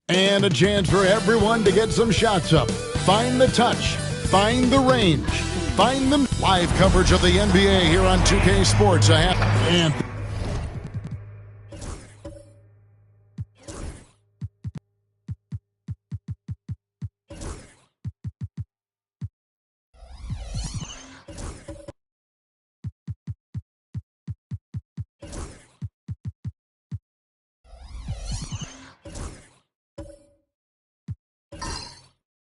And a chance for everyone to get some shots up. Find the touch. Find the range. Find them. Live coverage of the NBA here on 2K Sports. And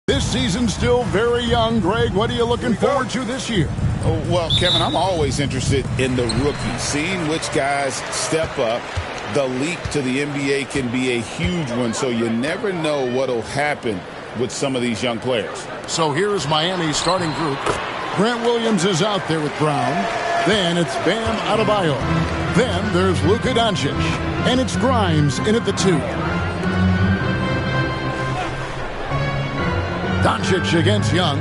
this season's still very young. Greg, what are you looking forward to this year? Well, Kevin, I'm always interested in the rookies, seeing which guys step up. The leap to the NBA can be a huge one, so you never know what will happen with some of these young players. So here's Miami's starting group. Grant Williams is out there with Brown. Then it's Bam Adebayo. Then there's Luka Doncic. And it's Grimes in at the 2. Doncic against Young.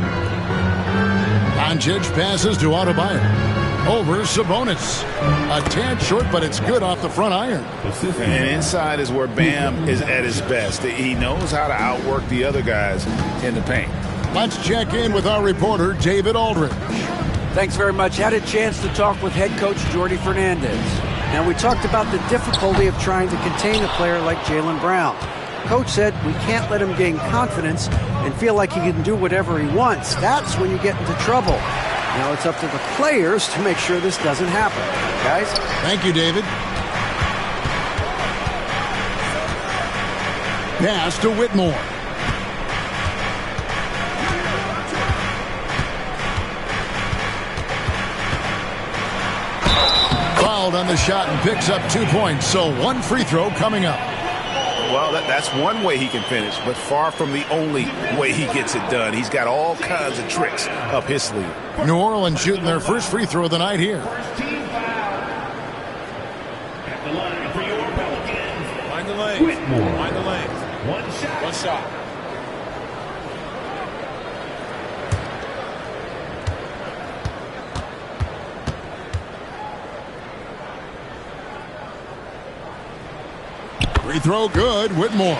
Doncic passes to Adebayo. Over Sabonis. A tad short, but it's good off the front iron. And inside is where Bam is at his best. He knows how to outwork the other guys in the paint. Let's check in with our reporter, David Aldridge. Thanks very much. Had a chance to talk with head coach Jordi Fernandez. Now, we talked about the difficulty of trying to contain a player like Jaylen Brown. Coach said we can't let him gain confidence and feel like he can do whatever he wants. That's when you get into trouble. Now it's up to the players to make sure this doesn't happen. Guys? Thank you, David. Pass to Whitmore. Fouled on the shot and picks up 2 points. So one free throw coming up. Well, that's one way he can finish, but far from the only way he gets it done. He's got all kinds of tricks up his sleeve. New Orleans shooting their first free throw of the night here. At the line for your Pelicans. Find the lane. Find the lane. One shot. One shot. Free throw good, Whitmore.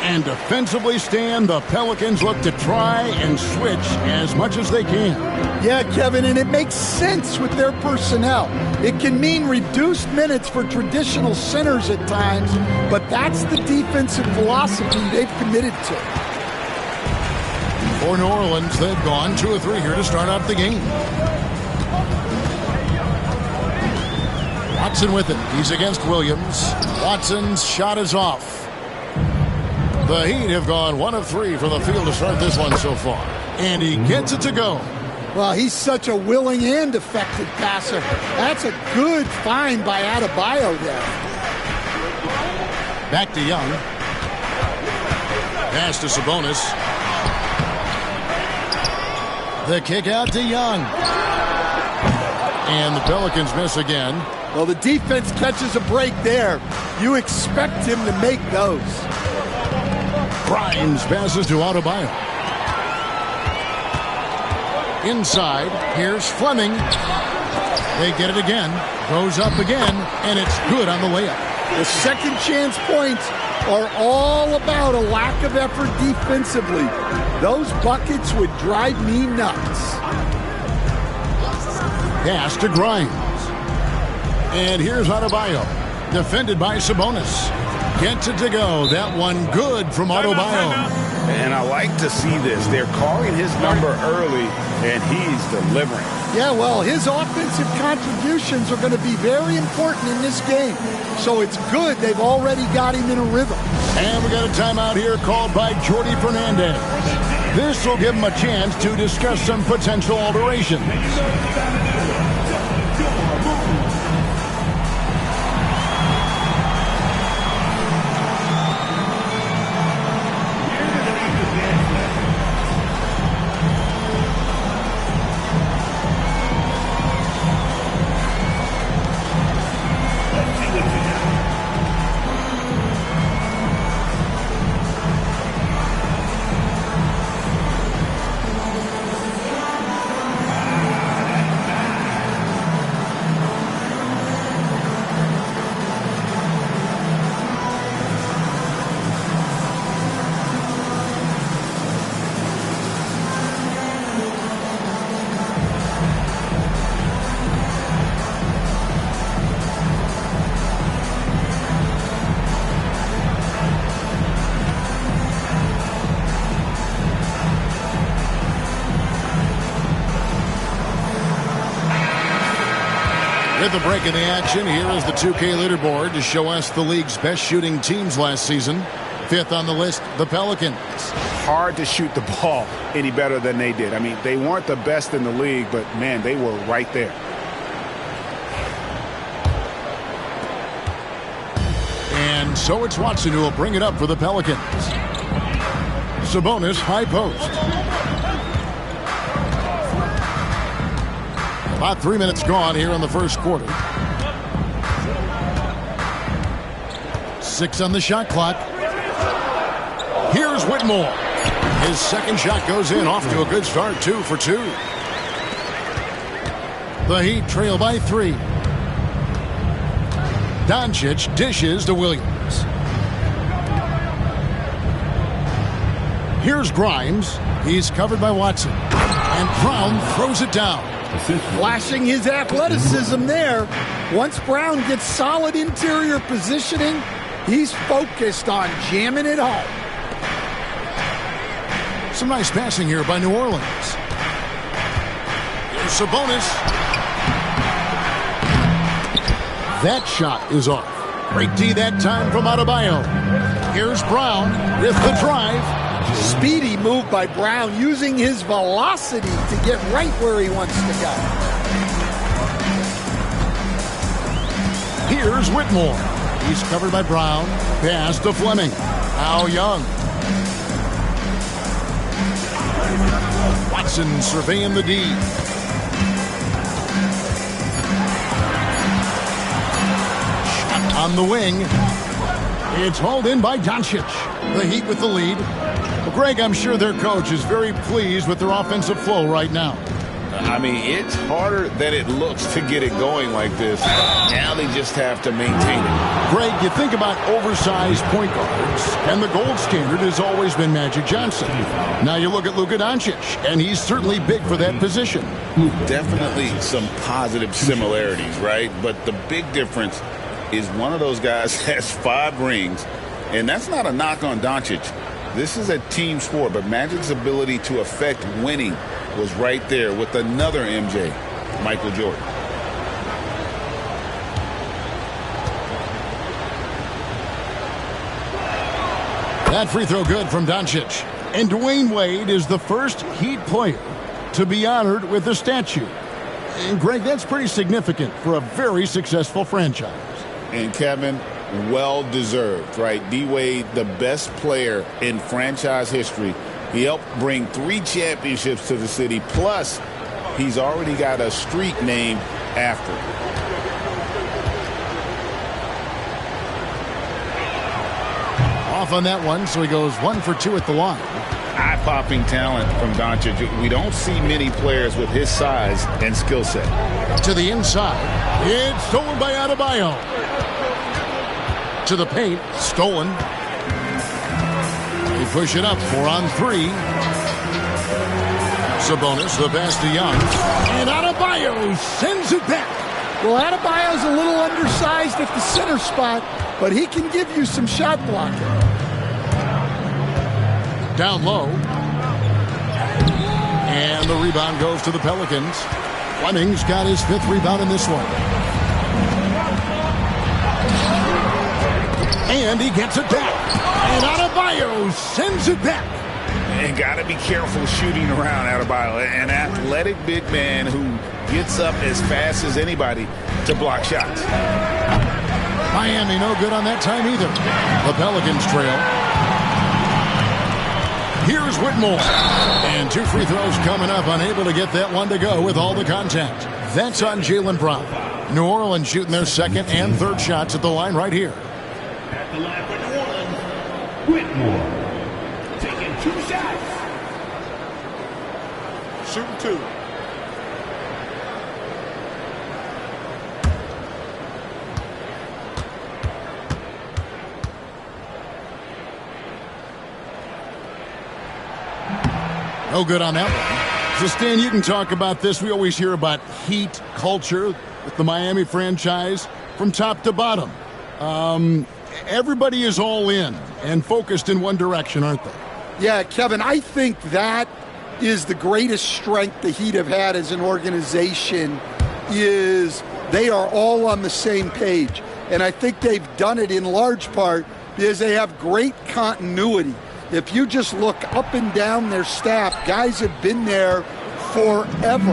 And defensively stand, the Pelicans look to try and switch as much as they can. Yeah, Kevin, and it makes sense with their personnel. It can mean reduced minutes for traditional centers at times, but that's the defensive philosophy they've committed to. For New Orleans, they've gone 2 of 3 here to start out the game. Watson with it. He's against Williams. Watson's shot is off. The Heat have gone 1 of 3 from the field to start this one so far. And he gets it to go. Well, he's such a willing and effective passer. That's a good find by Adebayo there. Back to Young. Pass to Sabonis. The kick out to Young. And the Pelicans miss again. Well, the defense catches a break there. You expect him to make those. Grimes passes to Adebayo. Inside, here's Fleming. They get it again. Goes up again, and it's good on the layup. The second chance points are all about a lack of effort defensively. Those buckets would drive me nuts. Pass to Grimes. And here's Adebayo. Defended by Sabonis. Gets it to go. That one good from Adebayo. And I like to see this. They're calling his number early, and he's delivering. Yeah, well, his offensive contributions are going to be very important in this game. So it's good they've already got him in a rhythm. And we got a timeout here called by Jordi Fernandez. This will give him a chance to discuss some potential alterations. With the break in the action, here is the 2K leaderboard to show us the league's best shooting teams last season. 5th on the list, the Pelicans. Hard to shoot the ball any better than they did. I mean, they weren't the best in the league, but, man, they were right there. And so it's Watson who will bring it up for the Pelicans. Sabonis, high post. About 3 minutes gone here in the first quarter. 6 on the shot clock. Here's Whitmore. His second shot goes in, off to a good start, 2 for 2. The Heat trail by 3. Doncic dishes to Williams. Here's Grimes. He's covered by Watson. And Brown throws it down. Flashing his athleticism there. Once Brown gets solid interior positioning, he's focused on jamming it home. Some nice passing here by New Orleans. Here's Sabonis. That shot is off. Great D that time from Adebayo. Here's Brown with the drive. Speedy move by Brown, using his velocity to get right where he wants to go. Here's Whitmore. He's covered by Brown. Pass to Fleming. Now Young. Watson surveying the D. Shot on the wing. It's hauled in by Doncic. The Heat with the lead. Well, Greg, I'm sure their coach is very pleased with their offensive flow right now. I mean, it's harder than it looks to get it going like this. Now they just have to maintain it. Greg, you think about oversized point guards, and the gold standard has always been Magic Johnson. Now you look at Luka Doncic, and he's certainly big for that position. Definitely some positive similarities, right? But the big difference is one of those guys has 5 rings, and that's not a knock on Doncic. This is a team sport, but Magic's ability to affect winning was right there with another MJ, Michael Jordan. That free throw good from Doncic. And Dwayne Wade is the first Heat player to be honored with a statue. And Greg, that's pretty significant for a very successful franchise. And Kevin, well deserved, right? D-Wade, the best player in franchise history. He helped bring 3 championships to the city. Plus, he's already got a street named after him. Off on that one, so he goes 1 for 2 at the line. Eye-popping talent from Doncic. We don't see many players with his size and skill set. To the inside. It's stolen by Adebayo. To the paint. Stolen. They push it up. 4 on 3. Sabonis, the pass to Young. And Adebayo sends it back. Well, Adebayo's a little undersized at the center spot, but he can give you some shot blocking. Down low. And the rebound goes to the Pelicans. Fleming's got his 5th rebound in this one. And he gets it back. And Adebayo sends it back. And got to be careful shooting around Adebayo. An athletic big man who gets up as fast as anybody to block shots. Miami no good on that time either. The Pelicans trail. Here's Whitmore. And 2 free throws coming up. Unable to get that one to go with all the contact. That's on Jaylen Brown. New Orleans shooting their 2nd and 3rd shots at the line right here. At the line for New Orleans, Whitmore. Taking 2 shots. Shooting 2. No good on that one. So, Stan, you can talk about this. We always hear about Heat culture with the Miami franchise from top to bottom. Everybody is all in and focused in one direction, aren't they? Yeah, Kevin, I think that is the greatest strength the Heat have had as an organization, is they are all on the same page. And I think they've done it in large part because they have great continuity. If you just look up and down their staff, guys have been there forever.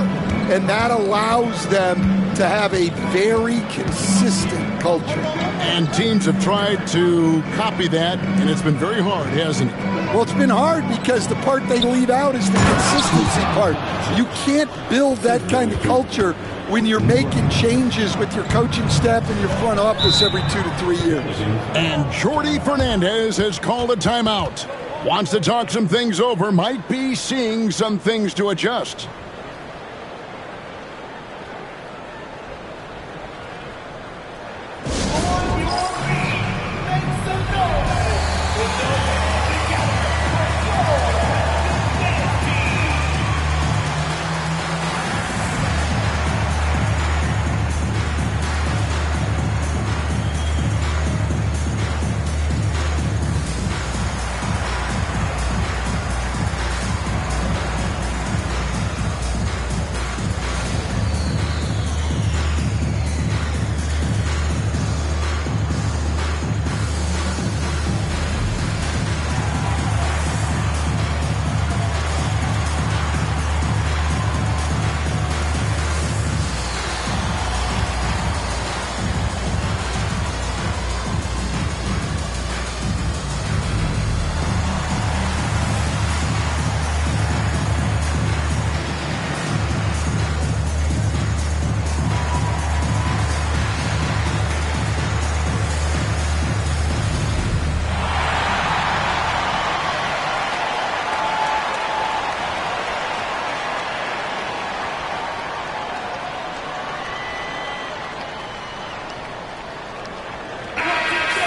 And that allows them to have a very consistent culture. And teams have tried to copy that, and it's been very hard, hasn't it? Well, it's been hard because the part they leave out is the consistency part. You can't build that kind of culture when you're making changes with your coaching staff and your front office every 2 to 3 years. And Jordy Fernandez has called a timeout. Wants to talk some things over, might be seeing some things to adjust.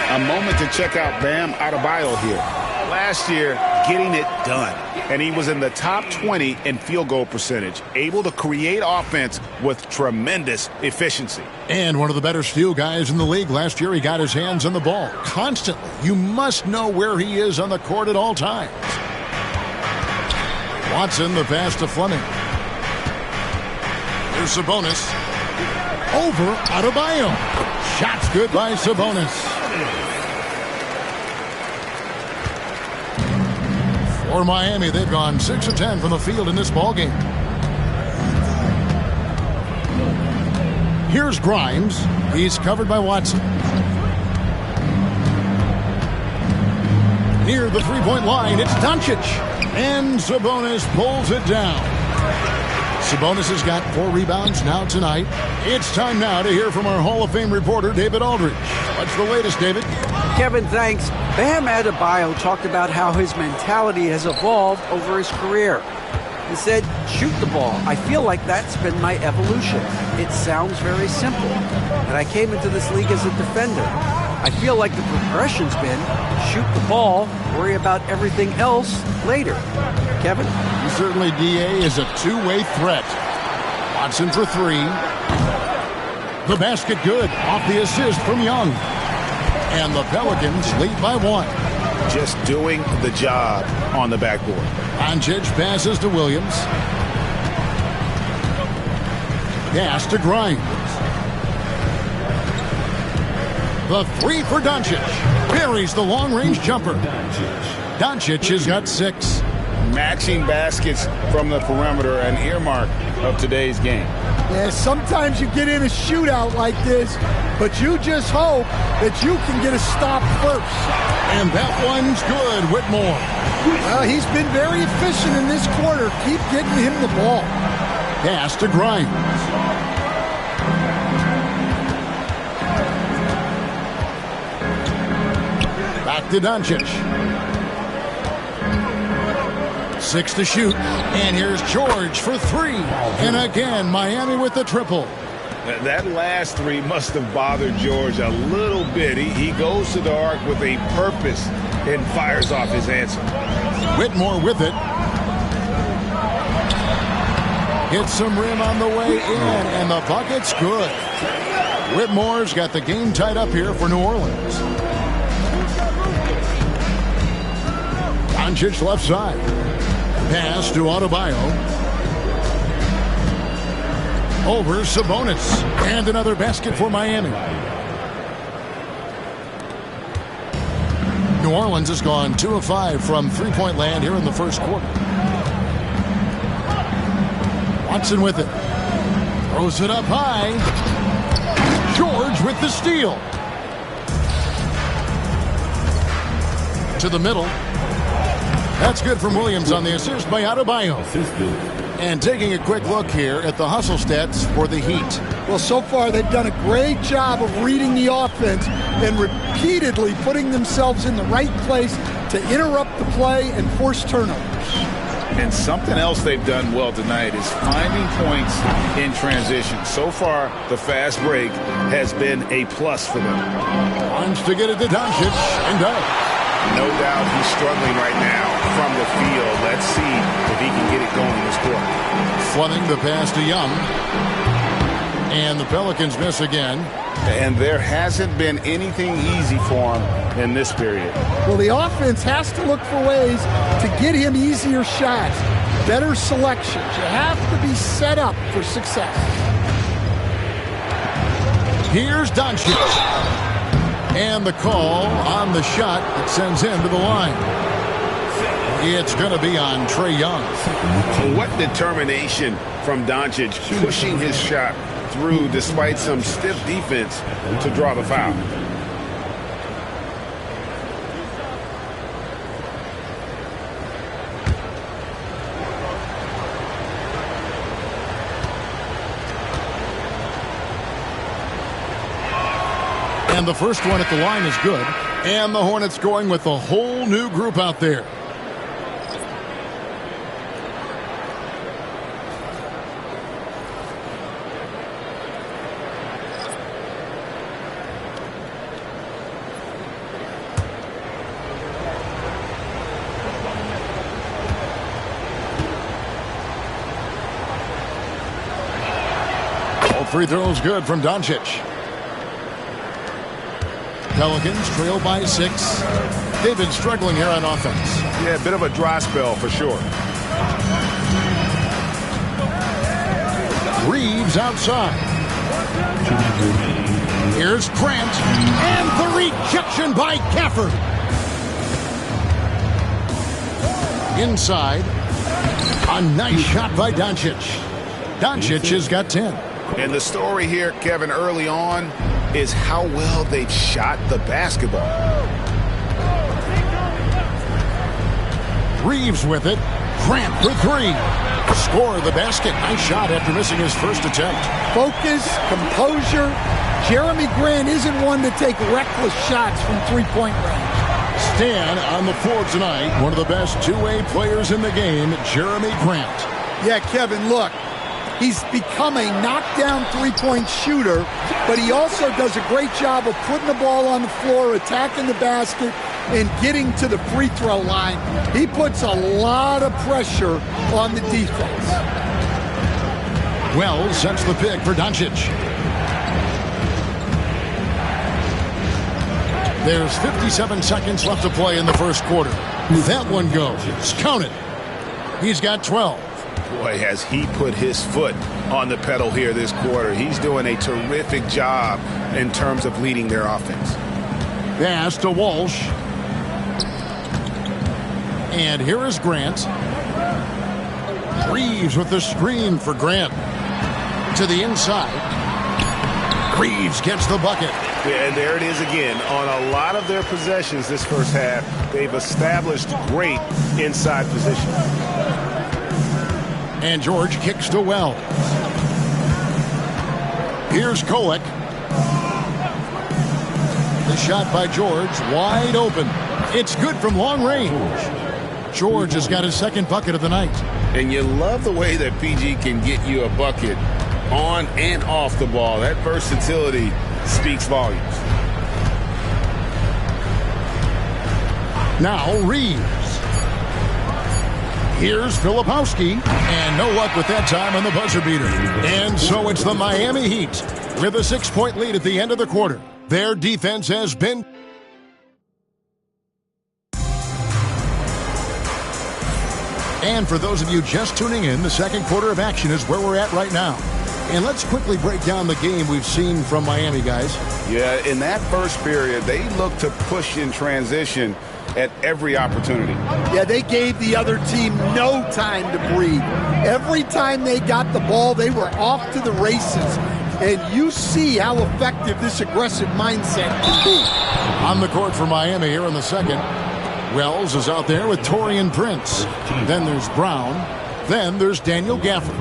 A moment to check out Bam Adebayo here. Last year, getting it done. And he was in the top 20 in field goal percentage, able to create offense with tremendous efficiency. And one of the better steal guys in the league. Last year, he got his hands on the ball constantly. You must know where he is on the court at all times. Watson, the pass to Fleming. Here's Sabonis. Over Adebayo. Shots good by Sabonis. For Miami, they've gone 6 of 10 from the field in this ballgame. Here's Grimes. He's covered by Watson. Near the three-point line, it's Doncic. And Sabonis pulls it down. Sabonis has got 4 rebounds now tonight. It's time now to hear from our Hall of Fame reporter, David Aldridge. What's the latest, David? Kevin, thanks. Bam Adebayo talked about how his mentality has evolved over his career. He said, shoot the ball. I feel like that's been my evolution. It sounds very simple. And I came into this league as a defender. I feel like the progression's been shoot the ball, worry about everything else later. Kevin? Certainly, DA is a two-way threat. Watson for 3. The basket good off the assist from Young. And the Pelicans lead by 1. Just doing the job on the backboard. Doncic passes to Williams. Pass to Grimes. The 3 for Doncic. Buries the long-range jumper. Doncic has got 6. Matching baskets from the perimeter, an earmark of today's game. Yeah, sometimes you get in a shootout like this, but you just hope that you can get a stop first. And that one's good, Whitmore. Well, he's been very efficient in this quarter. Keep getting him the ball. Pass to Grimes. Back to Doncic. 6 to shoot. And here's George for 3. And again, Miami with the triple. That last 3 must have bothered George a little bit. He goes to the arc with a purpose and fires off his answer. Whitmore with it. Hits some rim on the way in, and the bucket's good. Whitmore's got the game tied up here for New Orleans. Doncic left side. Pass to Adebayo. over Sabonis. And another basket for Miami. New Orleans has gone 2 of 5 from three-point land here in the first quarter. Watson with it. Throws it up high. George with the steal. To the middle. That's good from Williams on the assist by Adebayo. And taking a quick look here at the hustle stats for the Heat. Well, so far they've done a great job of reading the offense and repeatedly putting themselves in the right place to interrupt the play and force turnovers. And something else they've done well tonight is finding points in transition. So far, the fast break has been a plus for them. Wants to get it to Doncic and does. No doubt he's struggling right now from the field. Let's see if he can get it going this quarter. Fleming the pass to Young. And the Pelicans miss again. And there hasn't been anything easy for him in this period. Well, the offense has to look for ways to get him easier shots, better selections. You have to be set up for success. Here's Doncic. And the call on the shot that sends him to the line. It's going to be on Trae Young. What determination from Doncic, pushing his shot through despite some stiff defense to draw the foul. And the first one at the line is good. And the Hornets going with a whole new group out there. All free throws good from Doncic. Pelicans trail by 6. They've been struggling here on offense. Yeah, a bit of a dry spell for sure. Reeves outside. Here's Grant. And the rejection by Gafford. Inside. A nice shot by Doncic. Doncic has got 10. And the story here, Kevin, early on is how well they've shot the basketball. Reeves with it. Grant for 3. Score the basket. Nice shot after missing his first attempt. Focus, composure. Jeremy Grant isn't one to take reckless shots from three-point range. Stan on the floor tonight. One of the best two-way players in the game, Jeremy Grant. Yeah, Kevin, look. He's become a knockdown three-point shooter, but he also does a great job of putting the ball on the floor, attacking the basket, and getting to the free throw line. He puts a lot of pressure on the defense. Wells sets the pick for Doncic. There's 57 seconds left to play in the first quarter. That one goes. Count it. He's got 12. Boy, has he put his foot on the pedal here this quarter. He's doing a terrific job in terms of leading their offense. Pass to Walsh. And here is Grant. Reeves with the screen for Grant. To the inside. Reeves gets the bucket. Yeah, and there it is again. On a lot of their possessions this first half, they've established great inside position. And George kicks to Wells. Here's Kolek. The shot by George, wide open. It's good from long range. George has got his second bucket of the night. And you love the way that PG can get you a bucket on and off the ball. That versatility speaks volumes. Now Reeves. Here's Filipowski, and no luck with that time on the buzzer beater. And so it's the Miami Heat with a 6-point lead at the end of the quarter. Their defense has been... And for those of you just tuning in, the second quarter of action is where we're at right now. And let's quickly break down the game we've seen from Miami, guys. Yeah, in that first period, they looked to push in transition at every opportunity. Yeah, they gave the other team no time to breathe. Every time they got the ball, they were off to the races. And you see how effective this aggressive mindset can be. On the court for Miami here in the second. Wells is out there with Taurean Prince. Then there's Brown. Then there's Daniel Gafford.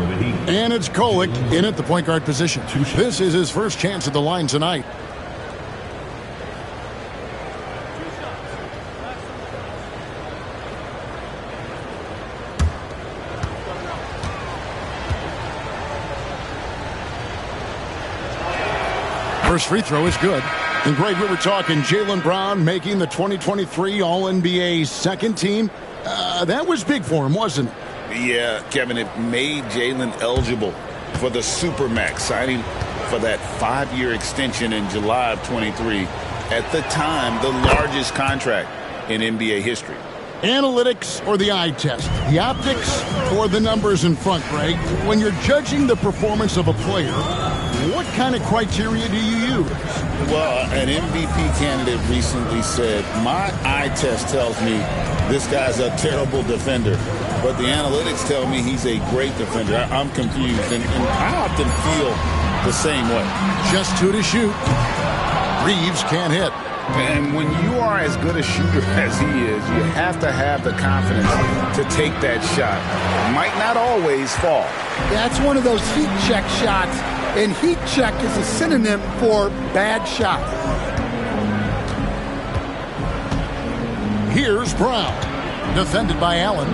And it's Kolek in at the point guard position. This is his first chance at the line tonight. First free throw is good. And Greg, we were talking Jaylen Brown making the 2023 All-NBA second team. That was big for him, wasn't it? Yeah, Kevin, it made Jaylen eligible for the Supermax, signing for that 5-year extension in July of 23. At the time, the largest contract in NBA history. Analytics or the eye test? The optics or the numbers in front, Greg? When you're judging the performance of a player, what kind of criteria do you use? Well, an MVP candidate recently said, my eye test tells me this guy's a terrible defender, but the analytics tell me he's a great defender. I'm confused, and I often feel the same way. Just 2 to shoot. Reeves can't hit. And when you are as good a shooter as he is, you have to have the confidence to take that shot. It might not always fall. That's one of those heat check shots, and heat check is a synonym for bad shot. Here's Brown, defended by Allen.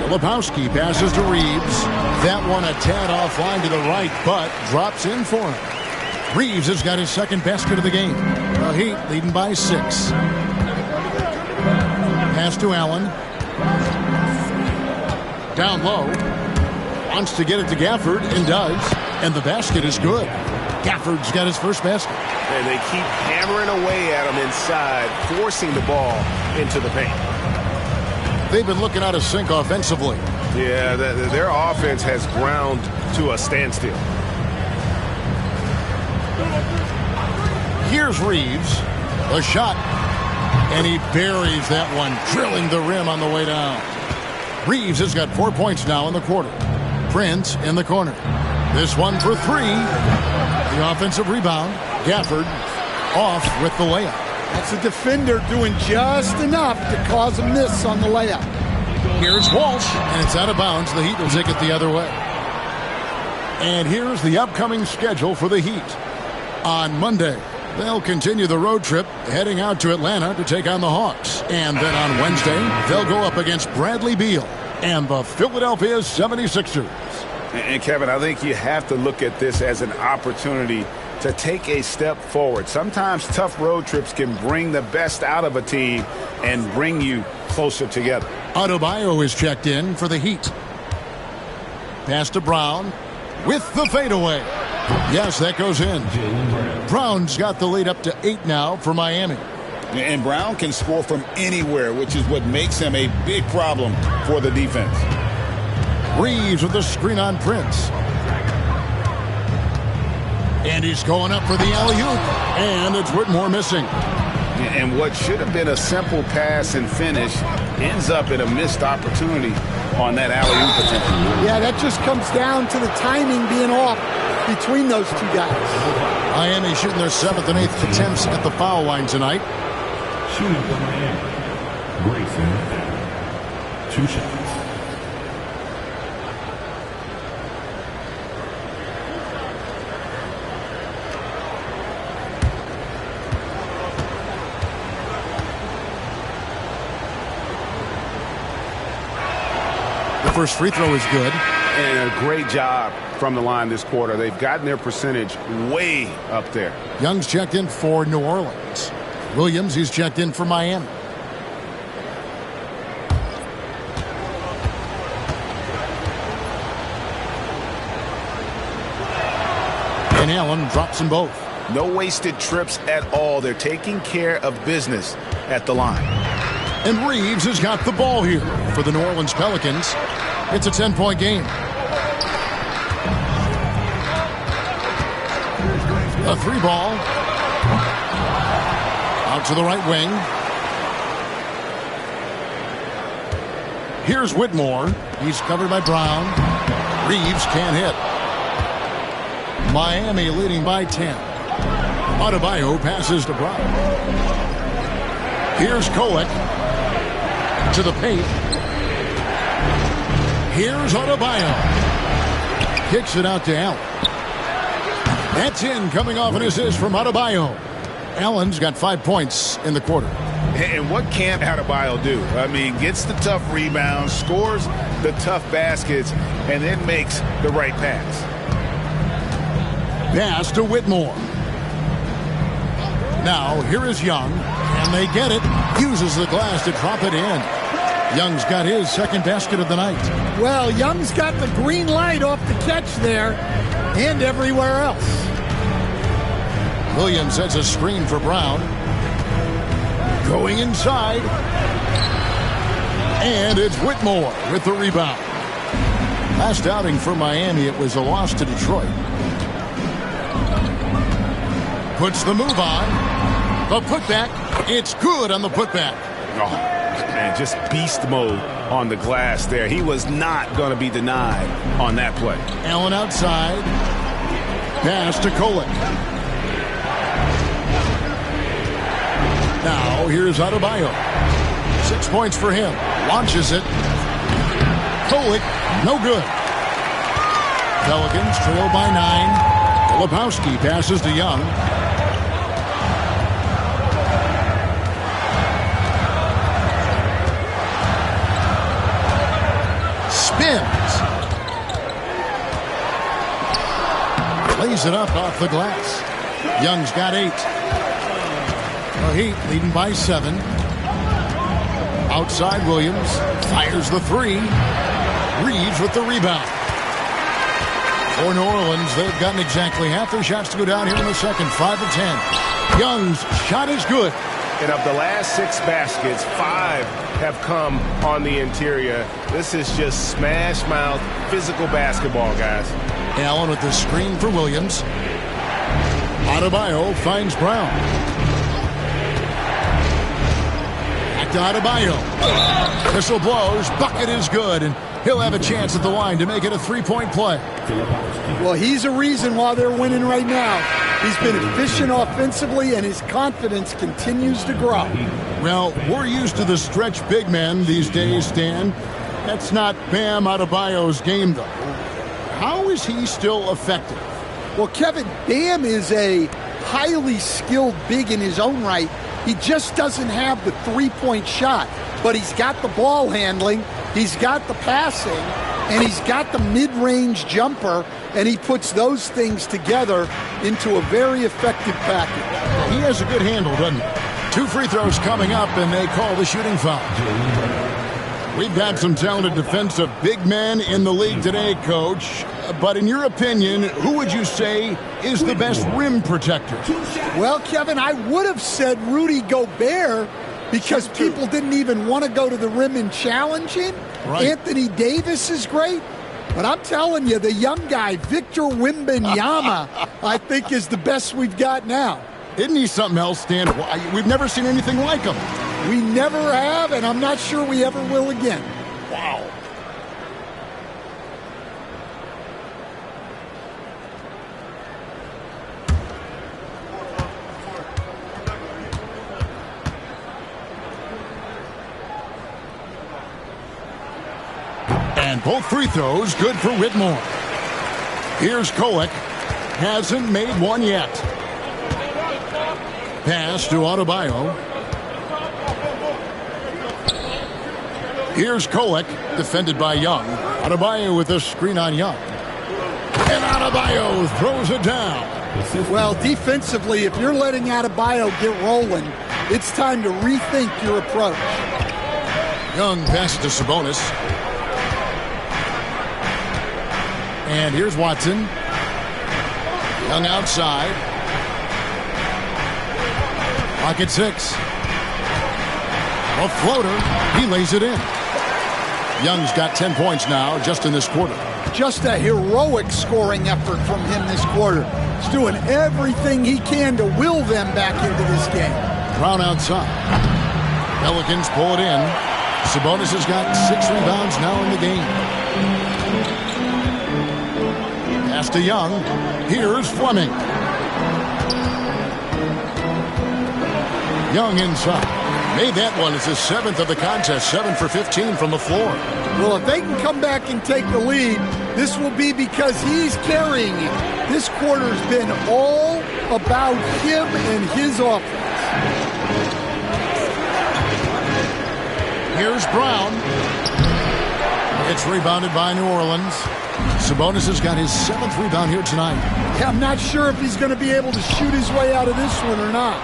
Filipowski passes to Reeves. That one a tad offline to the right, but drops in for him. Reeves has got his second basket of the game. The Heat leading by 6. Pass to Allen. Down low. Wants to get it to Gafford and does. And the basket is good. Gafford's got his first basket. And they keep hammering away at him inside, forcing the ball into the paint. They've been looking out of sync offensively. Yeah, their offense has ground to a standstill. Here's Reeves. A shot. And he buries that one, drilling the rim on the way down. Reeves has got 4 points now in the quarter. Prince in the corner. This one for 3. The offensive rebound. Gafford off with the layup. That's a defender doing just enough to cause a miss on the layup. Here's Walsh, and it's out of bounds. The Heat will take it the other way. And here's the upcoming schedule for the Heat. On Monday, they'll continue the road trip, heading out to Atlanta to take on the Hawks. And then on Wednesday, they'll go up against Bradley Beal and the Philadelphia 76ers. And Kevin, I think you have to look at this as an opportunity to take a step forward. Sometimes tough road trips can bring the best out of a team and bring you closer together. Adebayo is checked in for the Heat. Pass to Brown with the fadeaway. Yes, that goes in. Brown's got the lead up to 8 now for Miami. And Brown can score from anywhere, which is what makes him a big problem for the defense. Reeves with the screen on Prince. And he's going up for the alley-oop. And it's Whitmore missing. And what should have been a simple pass and finish ends up in a missed opportunity on that alley-oop attempt. Yeah, that just comes down to the timing being off between those two guys. Miami shooting their 7th and 8th attempts at the foul line tonight. Shooting for Miami. Grayson. 2 shots. The first free throw is good. And a great job from the line this quarter. They've gotten their percentage way up there. Young's checked in for New Orleans. Williams, he's checked in for Miami. And Allen drops them both. No wasted trips at all. They're taking care of business at the line. And Reeves has got the ball here for the New Orleans Pelicans. It's a 10-point game. A 3 ball. Out to the right wing. Here's Whitmore. He's covered by Brown. Reeves can't hit. Miami leading by 10. Adebayo passes to Brown. Here's Kolek to the paint. Here's Adebayo. Kicks it out to Allen. That's in, coming off an assist from Adebayo. Allen's got 5 points in the quarter. And what can't Adebayo do? I mean, gets the tough rebounds, scores the tough baskets, and then makes the right pass. Pass to Whitmore. Now, here is Young, and they get it. Uses the glass to drop it in. Young's got his second basket of the night. Well, Young's got the green light off the catch there and everywhere else. Williams sets a screen for Brown. Going inside. And it's Whitmore with the rebound. Last outing for Miami, it was a loss to Detroit. Puts the move on. The putback. It's good on the putback. Oh, man, just beast mode on the glass there. He was not going to be denied on that play. Allen outside. Pass to Kolek. Now, here's Adebayo. 6 points for him. Launches it. Kolek, no good. Pelicans trail by 9. Lebowski passes to Young. Spins. Lays it up off the glass. Young's got 8. The Heat leading by 7. Outside Williams. Fires the 3. Reeves with the rebound. For New Orleans, they've gotten exactly half their shots to go down here in the second. 5 of 10. Young's shot is good. And of the last 6 baskets, 5 have come on the interior. This is just smash mouth physical basketball, guys. Allen with the screen for Williams. Adebayo finds Brown. Back to Adebayo. Whistle blows. Bucket is good. And he'll have a chance at the line to make it a 3-point play. Well, he's a reason why they're winning right now. He's been efficient offensively, and his confidence continues to grow. Well, we're used to the stretch big men these days, Dan. That's not Bam Adebayo's game, though. How is he still effective? Well, Kevin, Bam is a highly skilled big in his own right. He just doesn't have the three-point shot, but he's got the ball handling, he's got the passing, and he's got the mid-range jumper, and he puts those things together into a very effective package. He has a good handle, doesn't he? 2 free throws coming up, and they call the shooting foul. We've got some talented defensive big men in the league today, Coach. But in your opinion, who would you say is the best rim protector? Well, Kevin, I would have said Rudy Gobert because people didn't even want to go to the rim and challenge him. Right. Anthony Davis is great. But I'm telling you, the young guy, Victor Wembanyama, I think is the best we've got now. Isn't he something else, Stan? We've never seen anything like him. We never have, and I'm not sure we ever will again. Wow. And both free throws good for Whitmore. Here's Kolek. Hasn't made one yet. Pass to Adebayo. Here's Kolek, defended by Young. Adebayo with a screen on Young. And Adebayo throws it down. Well, defensively, if you're letting Adebayo get rolling, it's time to rethink your approach. Young passes to Sabonis. And here's Watson. Young outside. Pocket 6. A floater. He lays it in. Young's got 10 points now just in this quarter. Just a heroic scoring effort from him this quarter. He's doing everything he can to will them back into this game. Brown outside. Pelicans pull it in. Sabonis has got 6 rebounds now in the game. Pass to Young. Here's Fleming. Young inside. Made that one as his 7th of the contest. 7 for 15 from the floor. Well, if they can come back and take the lead, this will be because he's carrying it. This quarter's been all about him and his offense. Here's Brown. It's rebounded by New Orleans. Sabonis has got his 7th rebound here tonight. Yeah, I'm not sure if he's going to be able to shoot his way out of this one or not.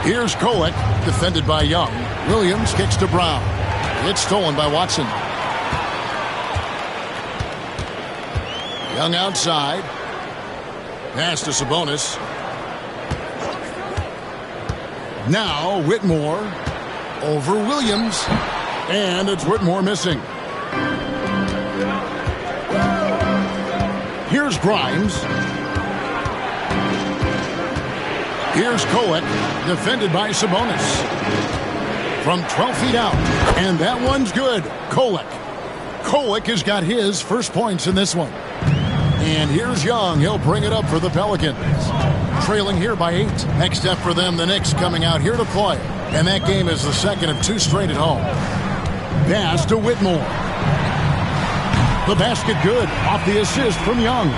Here's Kolek, defended by Young. Williams kicks to Brown. It's stolen by Watson. Young outside. Pass to Sabonis. Now Whitmore over Williams. And it's Whitmore missing. Here's Grimes. Here's Kolek, defended by Sabonis. From 12 feet out. And that one's good. Kolek. Kolek has got his first points in this one. And here's Young. He'll bring it up for the Pelicans. Trailing here by 8. Next step for them, the Knicks coming out here to play. And that game is the second of 2 straight at home. Pass to Whitmore. The basket good. Off the assist from Young.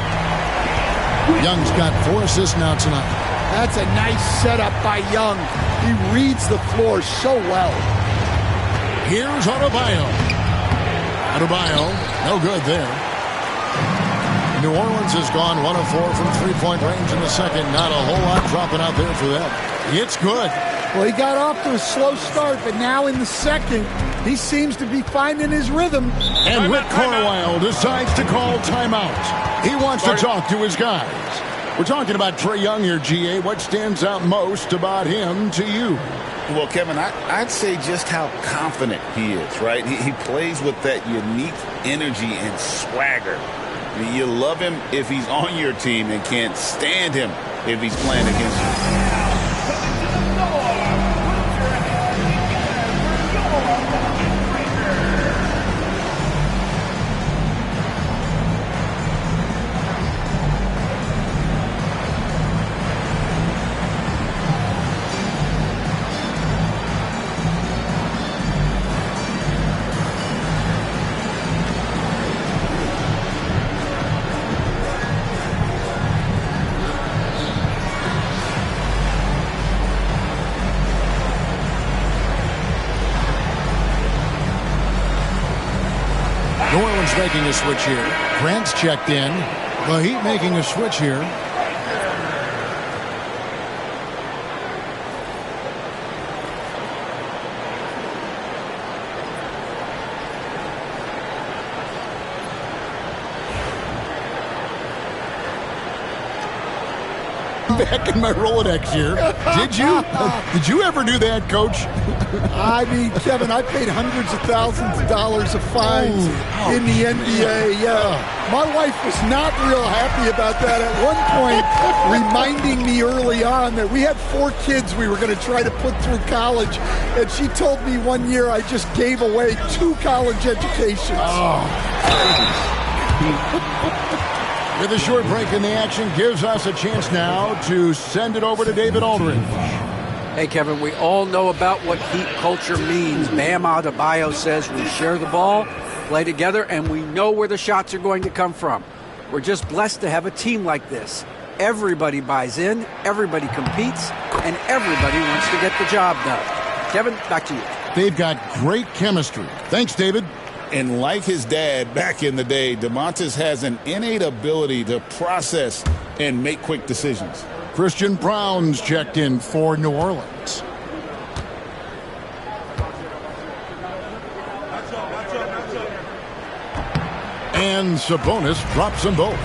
Young's got 4 assists now tonight. That's a nice setup by Young. He reads the floor so well. Here's Adebayo. Adebayo, no good there. New Orleans has gone 1 of 4 from 3-point range in the second. Not a whole lot dropping out there for them. It's good. Well, he got off to a slow start, but now in the second, he seems to be finding his rhythm. And Rick Carlisle decides to call timeout. He wants to talk to his guys. We're talking about Trae Young here, GA. What stands out most about him to you? Well, Kevin, I'd say just how confident he is, right? He plays with that unique energy and swagger. I mean, you love him if he's on your team and can't stand him if he's playing against you. New Orleans making a switch here. Grant's checked in. The Heat making a switch here. Back in my Rolodex here. Did you? Did you ever do that, Coach? I mean, Kevin, I paid hundreds of thousands of dollars of fines in the NBA. Yeah, my wife was not real happy about that at one point, reminding me early on that we had 4 kids we were going to try to put through college, and she told me one year I just gave away 2 college educations. With a short break in the action, gives us a chance now to send it over to David Aldridge. Hey, Kevin, we all know about what Heat culture means. Bam Adebayo says we share the ball, play together, and we know where the shots are going to come from. We're just blessed to have a team like this. Everybody buys in, everybody competes, and everybody wants to get the job done. Kevin, back to you. They've got great chemistry. Thanks, David. And like his dad back in the day, DeMontis has an innate ability to process and make quick decisions. Christian Brown's checked in for New Orleans. And Sabonis drops them both.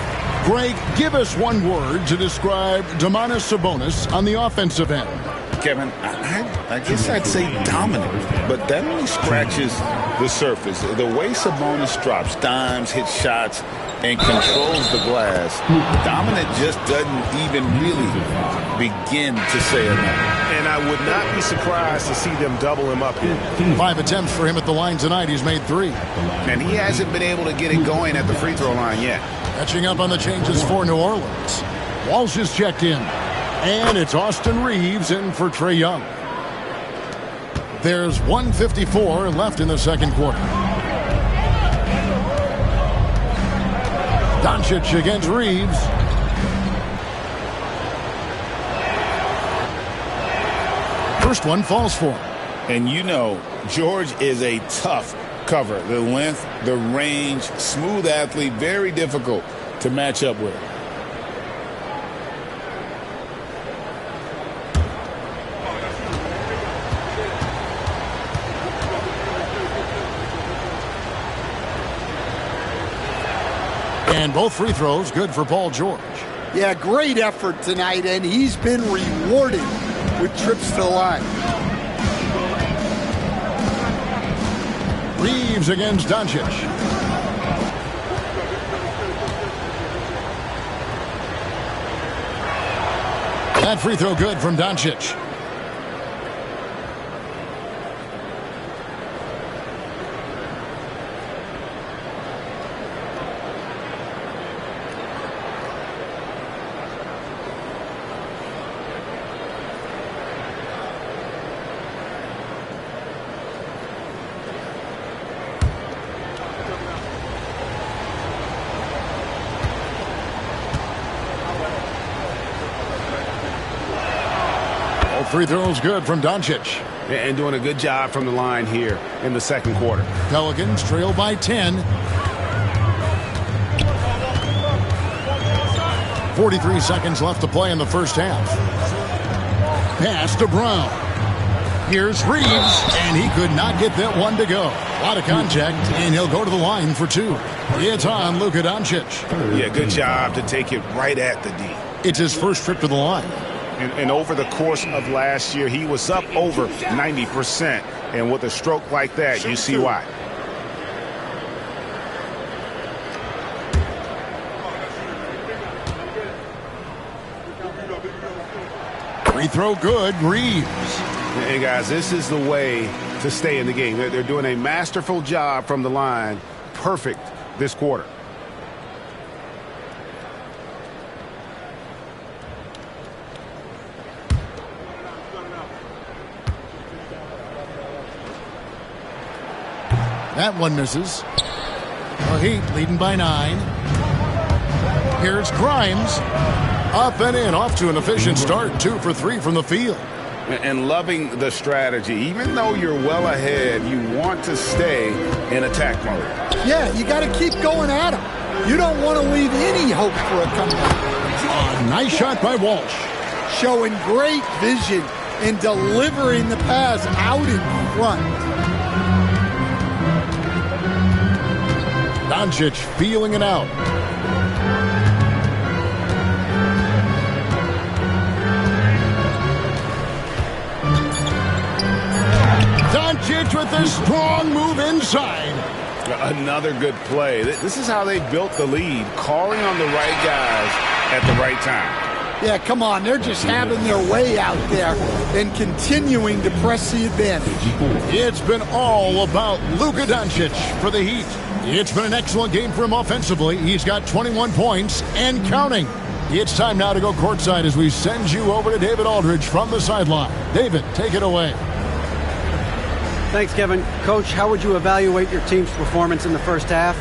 Greg, give us one word to describe Domantas Sabonis on the offensive end. Kevin, I guess I'd say dominant, but that only scratches the surface. The way Sabonis drops dimes, hits shots, and controls the glass, Dominant just doesn't even really begin to say enough. And I would not be surprised to see them double him up here. 5 attempts for him at the line tonight. He's made 3. And he hasn't been able to get it going at the free throw line yet. Catching up on the changes for New Orleans. Walsh is checked in. And it's Austin Reeves in for Trae Young. There's 1:54 left in the second quarter. Doncic against Reeves. First one falls for him. And you know, George is a tough cover. The length, the range, smooth athlete, very difficult to match up with. And both free throws good for Paul George. Yeah, great effort tonight, and he's been rewarded with trips to the line. Reeves against Doncic. That free throw good from Doncic. Free throws good from Doncic. And doing a good job from the line here in the second quarter. Pelicans trail by 10. 43 seconds left to play in the first half. Pass to Brown. Here's Reeves, and he could not get that one to go. A lot of contact, and he'll go to the line for 2. It's on Luka Doncic. Yeah, good job to take it right at the D. It's his first trip to the line. And over the course of last year, he was up over 90%. And with a stroke like that, you see why. Free throw good, Reeves. Hey, guys, this is the way to stay in the game. They're doing a masterful job from the line. Perfect this quarter. That one misses. The Heat leading by 9. Here's Grimes. Up and in, off to an efficient start. 2 for 3 from the field. And loving the strategy. Even though you're well ahead, you want to stay in attack mode. Yeah, you got to keep going at him. You don't want to leave any hope for a comeback. Nice shot by Walsh. Showing great vision and delivering the pass out in front. Doncic feeling it out. Doncic with a strong move inside. Another good play. This is how they built the lead, calling on the right guys at the right time. Yeah, come on. They're just having their way out there and continuing to press the advantage. It's been all about Luka Doncic for the Heat. It's been an excellent game for him offensively. He's got 21 points and counting. It's time now to go courtside as we send you over to David Aldridge from the sideline. David, take it away. Thanks, Kevin. Coach, how would you evaluate your team's performance in the first half?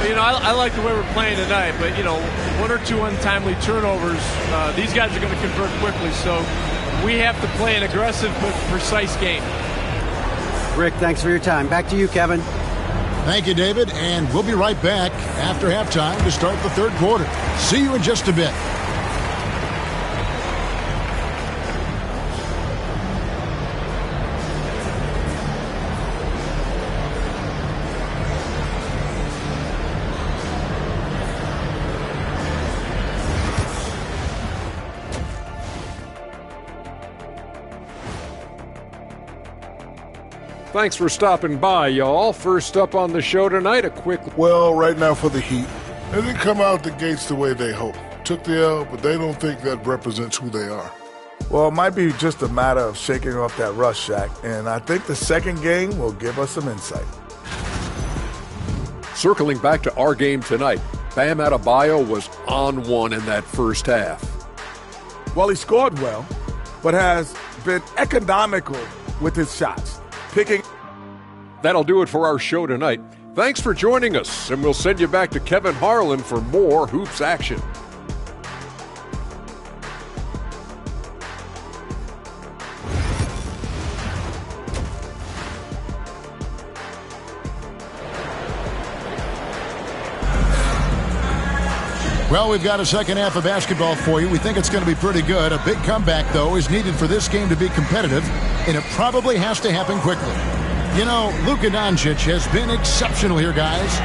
You know, I like the way we're playing tonight, but, you know, 1 or 2 untimely turnovers, these guys are going to convert quickly, so we have to play an aggressive but precise game. Rick, thanks for your time. Back to you, Kevin. Thank you, David, and we'll be right back after halftime to start the third quarter. See you in just a bit. Thanks for stopping by, y'all. First up on the show tonight, a quick... Well, right now for the Heat, they didn't come out the gates the way they hoped. Took the L, but they don't think that represents who they are. Well, it might be just a matter of shaking off that rust, Shaq, and I think the second game will give us some insight. Circling back to our game tonight, Bam Adebayo was on one in that first half. Well, he scored well, but has been economical with his shots. That'll do it for our show tonight. Thanks for joining us, and we'll send you back to Kevin Harlan for more Hoops action. Well, we've got a second half of basketball for you. We think it's going to be pretty good. A big comeback, though, is needed for this game to be competitive, and it probably has to happen quickly. You know, Luka Doncic has been exceptional here, guys.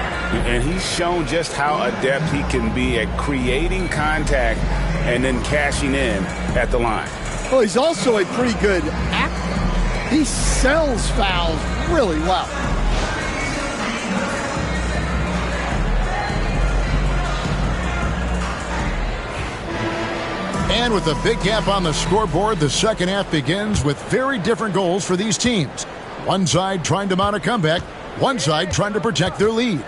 And he's shown just how adept he can be at creating contact and then cashing in at the line. Well, he's also a pretty good actor. He sells fouls really well. And with a big gap on the scoreboard, the second half begins with very different goals for these teams. One side trying to mount a comeback, one side trying to protect their lead.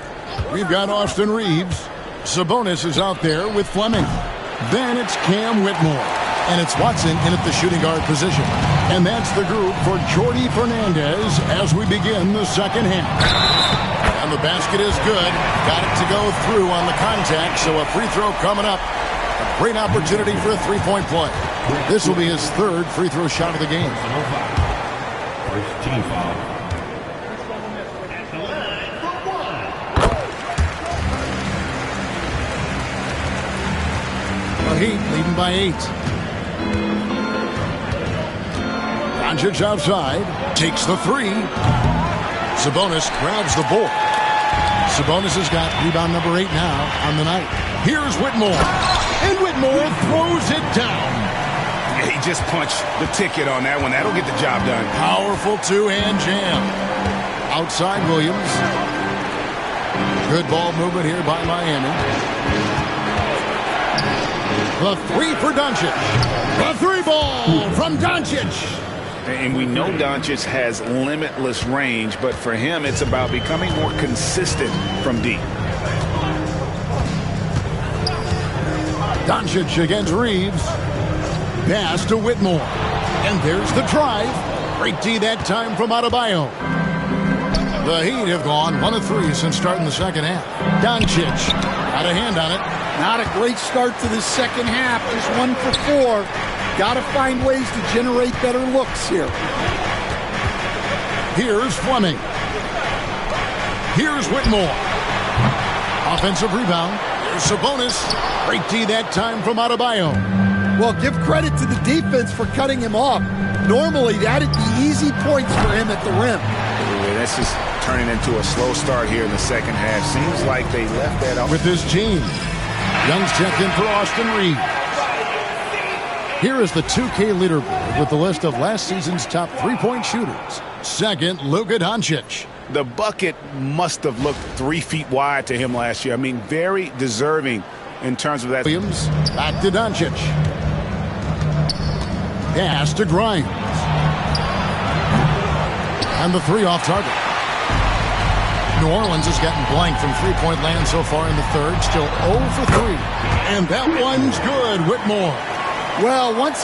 We've got Austin Reeves. Sabonis is out there with Fleming. Then it's Cam Whitmore. And it's Watson in at the shooting guard position. And that's the group for Jordi Fernandez as we begin the second half. And the basket is good. Got it to go through on the contact, so a free throw coming up. A great opportunity for a three-point play. This will be his third free throw shot of the game. First team foul. At the line for one. The Heat leading by 8. Doncic outside. Takes the three. Sabonis grabs the board. Sabonis has got rebound number 8 now on the night. Here's Whitmore. And Whitmore throws it down. He just punched the ticket on that one. That'll get the job done. Powerful two-hand jam. Outside Williams. Good ball movement here by Miami. The three for Doncic. The three ball from Doncic. And we know Doncic has limitless range, but for him, it's about becoming more consistent from deep. Doncic against Reeves. Pass to Whitmore. And there's the drive. Great D that time from Adebayo. The Heat have gone 1 of 3 since starting the second half. Doncic got a hand on it. Not a great start to the second half. Just 1 for 4. Got to find ways to generate better looks here. Here's Fleming. Here's Whitmore. Offensive rebound. There's Sabonis. Great D that time from Adebayo. Well, give credit to the defense for cutting him off. Normally, that'd be easy points for him at the rim. This is turning into a slow start here in the second half. Seems like they left that off. With his team. Young's checked in for Austin Reeves. Here is the 2K leaderboard with the list of last season's top three-point shooters. Second, Luka Doncic. The bucket must have looked 3 feet wide to him last year. I mean, very deserving in terms of that. Williams, back to Doncic. Pass to Grimes. And the three off target. New Orleans has gotten blank from three-point land so far in the third. Still 0 for 3. And that one's good, Whitmore. Well, once he